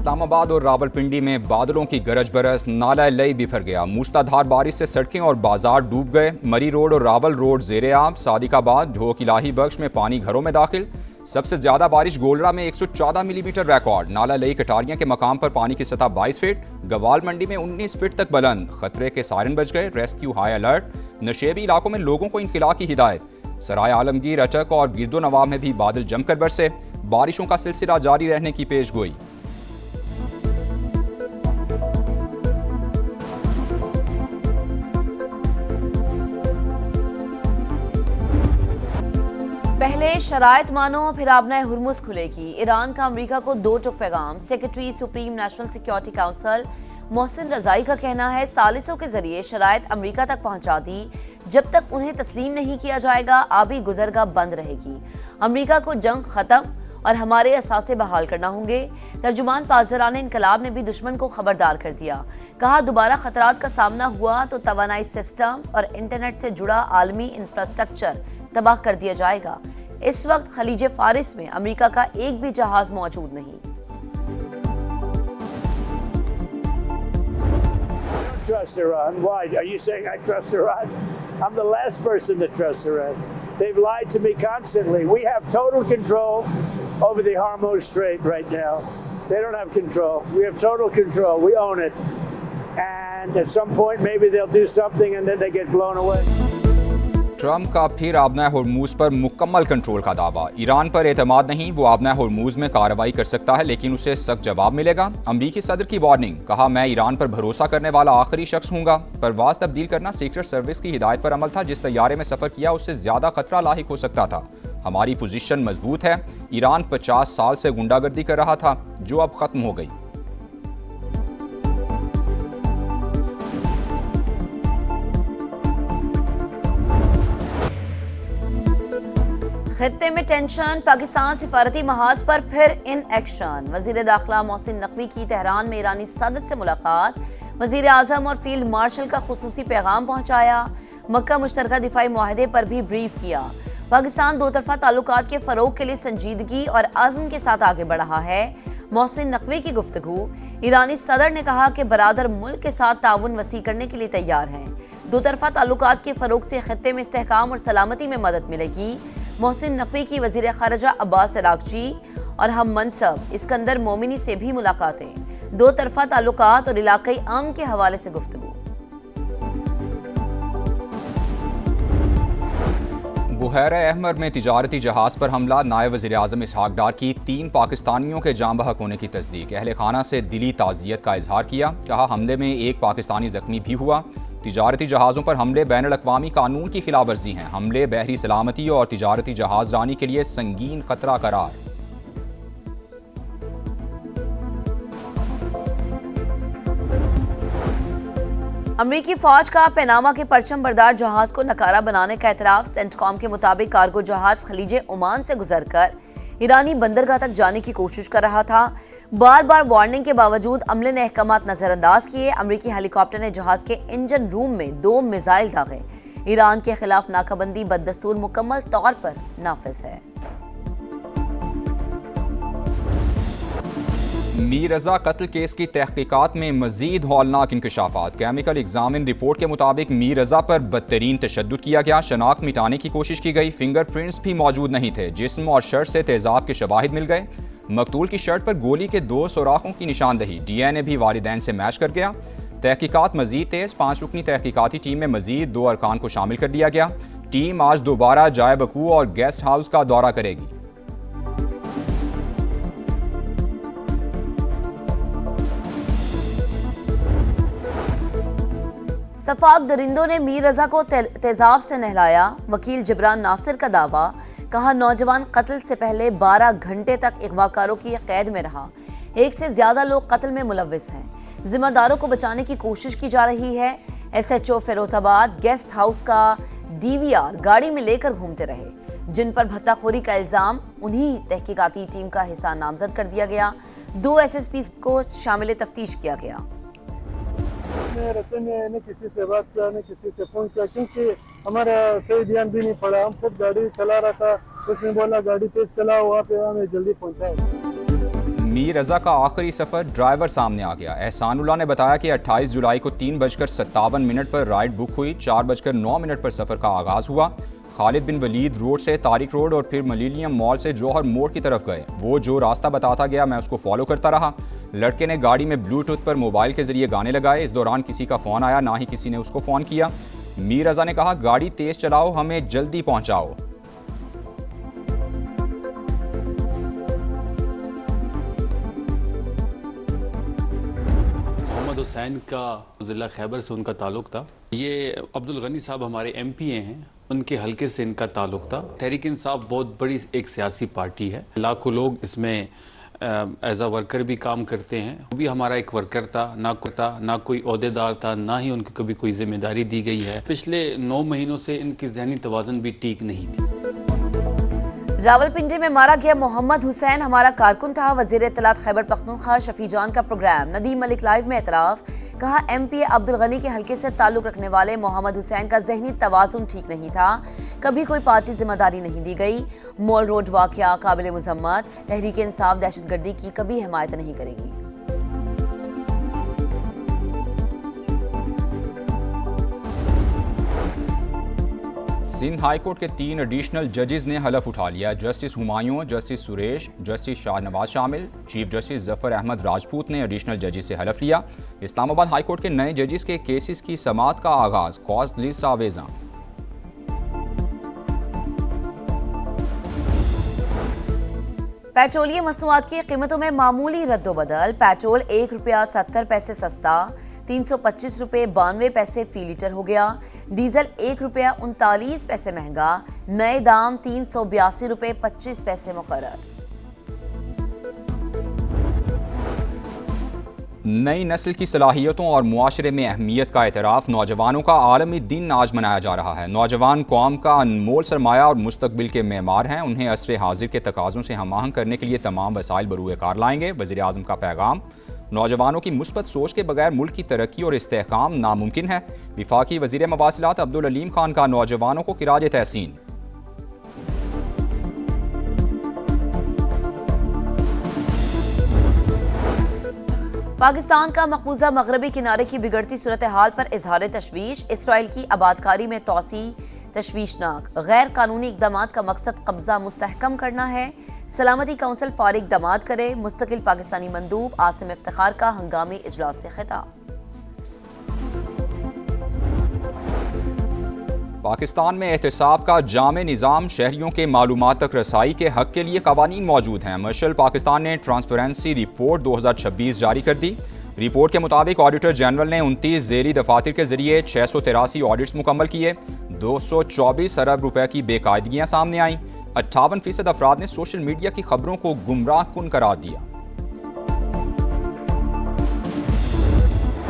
इस्लामाबाद और रावलपिंडी में बादलों की गरज बरस, नाला लई बिफर गया। मूसलाधार बारिश से सड़कें और बाजार डूब गए। मरी रोड और रावल रोड ज़ेरे-आब। सादिकाबाद ढोक इलाही बख्श में पानी घरों में दाखिल। सबसे ज्यादा बारिश गोलरा में 114 मिलीमीटर रिकॉर्ड। नाला लई कटारियां के मकाम पर पानी की सतह 22 फीट। गवाल मंडी में 19 फीट तक बुलंद। खतरे के सायरन बज गए। Rescue high alert. नशेबी इलाकों में लोगों को इनखिला की हिदायत। सराय आलमगीर, अटक और गिरदो नवाब में भी बादल जमकर बरसे। बारिशों का सिलसिला जारी रहने की पेशगोई। पहले शराइत मानो फिर आबना हुरमुज खुलेगी। ईरान का अमेरिका को दो टुक पैगाम। Secretary supreme national security council Mohsin रजाई का कहना है सालिसों के जरिए शराइत अमेरिका तक पहुंचा दी। जब तक उन्हें तस्लीम नहीं किया जाएगा आबी गुजरगाह बंद रहेगी। अमेरिका को जंग खत्म और हमारे असासे बहाल करना होंगे। तर्जुमान पासदारान इनकलाब ने भी दुश्मन को खबरदार कर दिया। कहा दोबारा खतरात का सामना हुआ तो तवानाई सिस्टम्स और इंटरनेट से जुड़ा आलमी इंफ्रास्ट्रक्चर तबाह कर दिया जाएगा। इस वक्त खलीज फारिस में अमेरिका का एक भी जहाज मौजूद नहीं। Trust Iran. Why? Are you saying I trust Iran? I'm the last person that trusts Iran. They've lied to me constantly. We have total control over the Hormuz Strait right now. They don't have control. We have total control. We own it. And at some point maybe they'll do something and then they get blown away. Trump का फिर आबना हुरमुज पर मुकम्मल control का दावा। Iran पर एतमाद नहीं, वो आबना हुरमुज में कार्रवाई कर सकता है लेकिन उसे सख्त जवाब मिलेगा। अमरीकी सदर की वार्निंग। कहा मैं ईरान पर भरोसा करने वाला आखिरी शख्स हूँगा। परवाज तब्दील करना सीक्रेट सर्विस की हिदायत पर अमल था। जिस तैयारे में सफ़र किया उससे ज़्यादा खतरा लाहिक हो सकता था। हमारी पोजीशन मजबूत है। ईरान 50 साल से गुंडागर्दी कर रहा था जो अब खत्म हो गई। खित्ते में टेंशन। पाकिस्तान सिफारती महाज पर फिर इन एक्शन। वजीर दाखिला मोहसिन नकवी की तेहरान में ईरानी सदर से मुलाकात। वजीर आजम और फील्ड मार्शल का खुसूसी पैगाम पहुंचाया। मक्का मुश्तरका दिफाई मुआहदे पर भी ब्रीफ किया। पाकिस्तान दो तरफा ताल्लुकात के फरोग के लिए संजीदगी और अज़्म के साथ आगे बढ़ रहा है। मोहसिन नकवी की गुफ्तगू। ईरानी सदर ने कहा कि बरादर मुल्क के साथ ताउन वसी करने के लिए तैयार हैं। दो तरफा ताल्लुकात के फरोग से खित्ते में इस्तेहकाम और सलामती में मदद मिलेगी। मोहसिन नकवी की वजीर खारजा अब्बास अरागची और हम मनसब इस्कंदर मोमिनी से भी मुलाकातें। दो तरफा ताल्लुकात और इलाकाई अमन के हवाले से गुफ्तगू। बुहैरा अहमर में तिजारती जहाज पर हमला। नायब वज़ीर आज़म इसहाक डार की 3 पाकिस्तानियों के जाँ बहक होने की तस्दीक। अहले खाना से दिली ताज़ियत का इजहार किया। कहा हमले में एक पाकिस्तानी जख्मी भी हुआ। तिजारती जहाज़ों पर हमले बैनुल-अक़वामी कानून की खिलाफ वर्जी हैं। हमले बहरी सलामती और तिजारती जहाज रानी के लिए संगीन खतरा करार। अमरीकी फौज का पनामा के परचम बरदार जहाज को नकारा बनाने का एतराफ। सेंटकॉम के मुताबिक कार्गो जहाज खलीज ओमान से गुजरकर ईरानी बंदरगाह तक जाने की कोशिश कर रहा था। बार बार वार्निंग के बावजूद अमले ने अहकामात नजरअंदाज किए। अमरीकी हेलीकॉप्टर ने जहाज के इंजन रूम में 2 मिसाइल दागे। ईरान के खिलाफ नाकाबंदी बददस्तूर मुकम्मल तौर पर नाफिज है। मीर रजा कत्ल केस की तहकीकात में मजीद हौलनाक इंकशाफात। केमिकल एग्जामिन रिपोर्ट के मुताबिक मीर रजा पर बदतरीन तशद्दुद किया गया। शनाख्त मिटाने की कोशिश की गई। फिंगरप्रिंट्स भी मौजूद नहीं थे। जिस्म और शर्ट से तेजाब के शवाहिद मिल गए। मकतूल की शर्ट पर गोली के 2 सुराखों की निशानदही। DNA भी वालिदैन से मैच कर गया। तहकीकात मजीद तेज। 5 रुकनी तहकीकाती टीम में मजीद 2 अरकान को शामिल कर लिया गया। टीम आज दोबारा जाए बकू और गेस्ट हाउस का दौरा करेगी। सफाक दरिंदों ने मीर रजा को तेजाब से नहलाया। वकील जिब्रान नासिर का दावा। कहा नौजवान कत्ल से पहले 12 घंटे तक अगवाकारों की कैद में रहा। 1 से ज्यादा लोग कत्ल में मुलव्विस हैं। जिम्मेदारों को बचाने की कोशिश की जा रही है। SHO फिरोजाबाद गेस्ट हाउस का DVR गाड़ी में लेकर घूमते रहे। जिन पर भत्ताखोरी का इल्जाम, उन्हीं तहकीकाती टीम का हिस्सा नामजद कर दिया गया। 2 SSP को शामिल तफ्तीश किया गया। रास्ते में न किसी से बात किया न किसी से फोन किया, क्योंकि हमारा सही ध्यान भी नहीं पड़ा। हम खुद गाड़ी चला रहा था, उसने बोला गाड़ी तेज चलाओ, वहाँ पे हमें जल्दी पहुँचाओ। मीर रजा का आखिरी सफ़र ड्राइवर सामने आ गया। एहसानुल्लाह ने बताया कि 28 जुलाई को 3:57 पर राइड बुक हुई, 4:09 पर सफ़र का आगाज़ हुआ। खालिद बिन वलीद रोड से तारिक रोड और फिर मिलेनियम मॉल से जौहर मोड़ की तरफ गए। वो जो रास्ता बताता गया मैं उसको फॉलो करता रहा। लड़के ने गाड़ी में ब्लूटूथ पर मोबाइल के जरिए गाने लगाए। इस दौरान किसी का फ़ोन आया, ना ही किसी ने उसको फ़ोन किया। मीर रजा ने कहा, गाड़ी तेज़ चलाओ, हमें जल्दी पहुँचाओ। हुसैन का ज़िला खैबर से उनका ताल्लुक़ था। ये अब्दुल गनी साहब हमारे MPA हैं, उनके हलके से इनका ताल्लुक़ था। तहरीक इंसाफ बहुत बड़ी एक सियासी पार्टी है, लाखों लोग इसमें एज अ वर्कर भी काम करते हैं। वो भी हमारा एक वर्कर था, ना कोई ओहदेदार था, ना ही उनको कभी कोई जिम्मेदारी दी गई है। पिछले 9 महीनों से इनकी ज़हनी तवाज़ुन भी ठीक नहीं थी। रावलपिंडी में मारा गया मोहम्मद हुसैन हमारा कारकुन था। वज़ीर इत्तलात खैबर पख्तूनख्वा शफी जान का प्रोग्राम। नदीम मलिक लाइव में एतराफ़। कहा, MPA अब्दुल गनी के हल्के से ताल्लुक़ रखने वाले मोहम्मद हुसैन का जहनी तवाज़ुन ठीक नहीं था, कभी कोई पार्टी जिम्मेदारी नहीं दी गई। मॉल रोड वाक़या काबिल मज़म्मत। तहरीक इंसाफ दहशतगर्दी की कभी हिमायत नहीं करेगी। सिंध हाई कोर्ट के 3 एडिशनल जजेस ने हलफ उठा लिया। Justice Humayun, justice Suresh, justice Shahnawaz शामिल। चीफ जस्टिस जफर अहमद राजपूत ने एडिशनल जजेस से हलफ लिया। इस्लामाबाद हाई कोर्ट के नए जजेस के केसेस की समाअत का आगाज। कॉस्ट लिस्ट आवेजा। पेट्रोलियम मसनूआत की कीमतों में मामूली रद्दोबदल। पेट्रोल ₹1.70 सस्ता, 325 रुपये 92 पैसे फी लीटर हो गया। डीजल ₹1.39 महंगा, नए दाम ₹382.25 मुकर्रर। नई नस्ल की सलाहियतों और मुआशरे में अहमियत का एतराफ़। नौजवानों का आलमी दिन आज मनाया जा रहा है। नौजवान कौम का अनमोल सरमाया और मुस्तकबिल के मेमार हैं। उन्हें असर हाजिर के तकाज़ों से हम-आहंग करने के लिए तमाम वसाइल बरूए कार लाएंगे। वज़ीर आज़म का पैगाम। नौजवानों की मुस्बत सोच के बगैर मुल्क की तरक्की और इस्तेहकाम नामुमकिन है। वफाकी वज़ीर मवासिलात अब्दुल अलीम खान का नौजवानों को खिराज तहसीन। पाकिस्तान का मकबूजा मगरबी किनारे की बिगड़ती सूरत हाल पर इजहार तशवीश। इसराइल की आबादकारी में तोसी तशवीशनाक। गैर कानूनी इकदाम का मकसद कब्जा मुस्तहकम करना है। सलामती काउंसिल फारिग दमाद करे। मुस्तकिल पाकिस्तानी मंदूब आसिम इफ्तिखार का हंगामी इजलास से खिताब। पाकिस्तान में एहतसाब का जामे निज़ाम। शहरियों के मालूमात तक रसाई के हक के लिए कवानीन मौजूद हैं। मशल पाकिस्तान ने ट्रांसपेरेंसी रिपोर्ट 2026 जारी कर दी। रिपोर्ट के मुताबिक ऑडिटर जनरल ने 29 ज़ेरी दफातर के जरिए 683 ऑडिट्स मुकम्मल किए। 224 अरब रुपए की बेकायदगियाँ सामने आईं। 58% अफराद ने सोशल मीडिया की खबरों को गुमराह कुन करार दिया।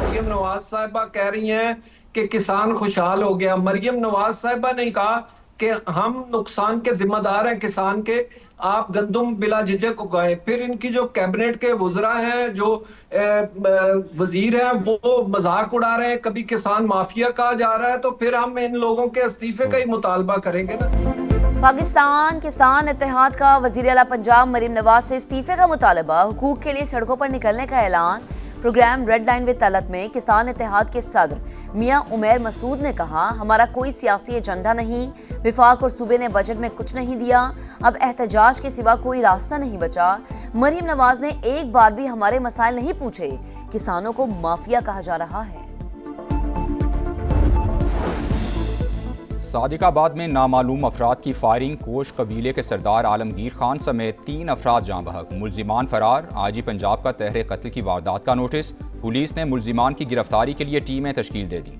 मरियम नवाज साहिबा कह रही हैं कि किसान खुशहाल हो गया। मरियम नवाज साहिबा ने कहा कि हम नुकसान के जिम्मेदार हैं किसान के, आप गंदम बिला झिझक उगाएं। फिर इनकी जो कैबिनेट के वुज़रा हैं, जो वजीर हैं, वो मजाक उड़ा रहे हैं। कभी किसान माफिया कहा जा रहा है, तो फिर हम इन लोगों के इस्तीफे का ही मुतालबा करेंगे ना। पाकिस्तान किसान इत्तेहाद का वज़ीर आला पंजाब मरियम नवाज से इस्तीफे का मुतालबा। हुकूक के लिए सड़कों पर निकलने का ऐलान। Programme red line with Talat में किसान इत्तेहाद के सदर मियां उमैर मसूद ने कहा, हमारा कोई सियासी एजेंडा नहीं। विफाक और सूबे ने बजट में कुछ नहीं दिया, अब एहतजाज के सिवा कोई रास्ता नहीं बचा। मरियम नवाज ने एक बार भी हमारे मसाइल नहीं पूछे। किसानों को माफिया कहा जा रहा है। सादिकाबाद में नामालूम अफराद की फायरिंग। कोश कबीले के सरदार आलमगीर खान समेत 3 अफराद जाँ बहक। मुल्जिमान फरार। IG पंजाब का तहरे कत्ल की वारदात का नोटिस। पुलिस ने मुल्जिमान की गिरफ्तारी के लिए टीमें तश्कील दे दी।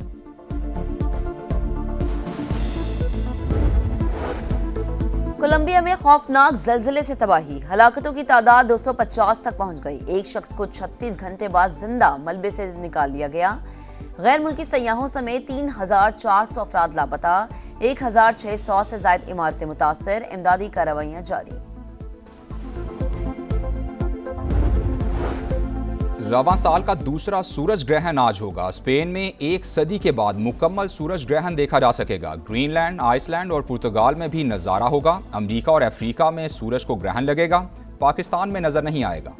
कोलंबिया में खौफनाक जल्जले से तबाही। हलाकतों की तादाद 250 तक पहुंच गई। एक शख्स को 36 घंटे बाद जिंदा मलबे से निकाल लिया गया। गैर मुल्की सयाहों समेत 3400 अफराद लापता। 1600 से ज्यादा इमारतें मुतासर। इमदादी कार्रवाइयां जारी। रवां साल का दूसरा सूरज ग्रहण आज होगा। स्पेन में 1 सदी के बाद मुकम्मल सूरज ग्रहण देखा जा सकेगा। ग्रीनलैंड, आइसलैंड और पुर्तगाल में भी नज़ारा होगा। अमेरिका और अफ्रीका में सूरज को ग्रहण लगेगा। पाकिस्तान में नजर नहीं आएगा।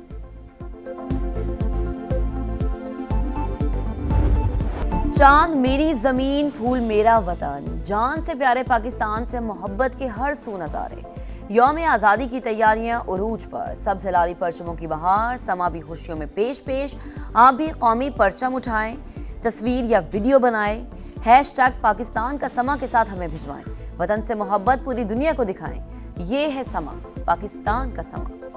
चांद मेरी जमीन, फूल मेरा वतन, जान से प्यारे पाकिस्तान से मोहब्बत के हर सू नजारे। यौम आज़ादी की तैयारियां उरूज पर, सब्ज़ हिलाली परचमों की बहार, समा भी खुशियों में पेश पेश। आप भी कौमी परचम उठाएं, तस्वीर या वीडियो बनाएं, हैशटैग पाकिस्तान का समा के साथ हमें भिजवाएं। वतन से मोहब्बत पूरी दुनिया को दिखाएं। ये है समा, पाकिस्तान का समा।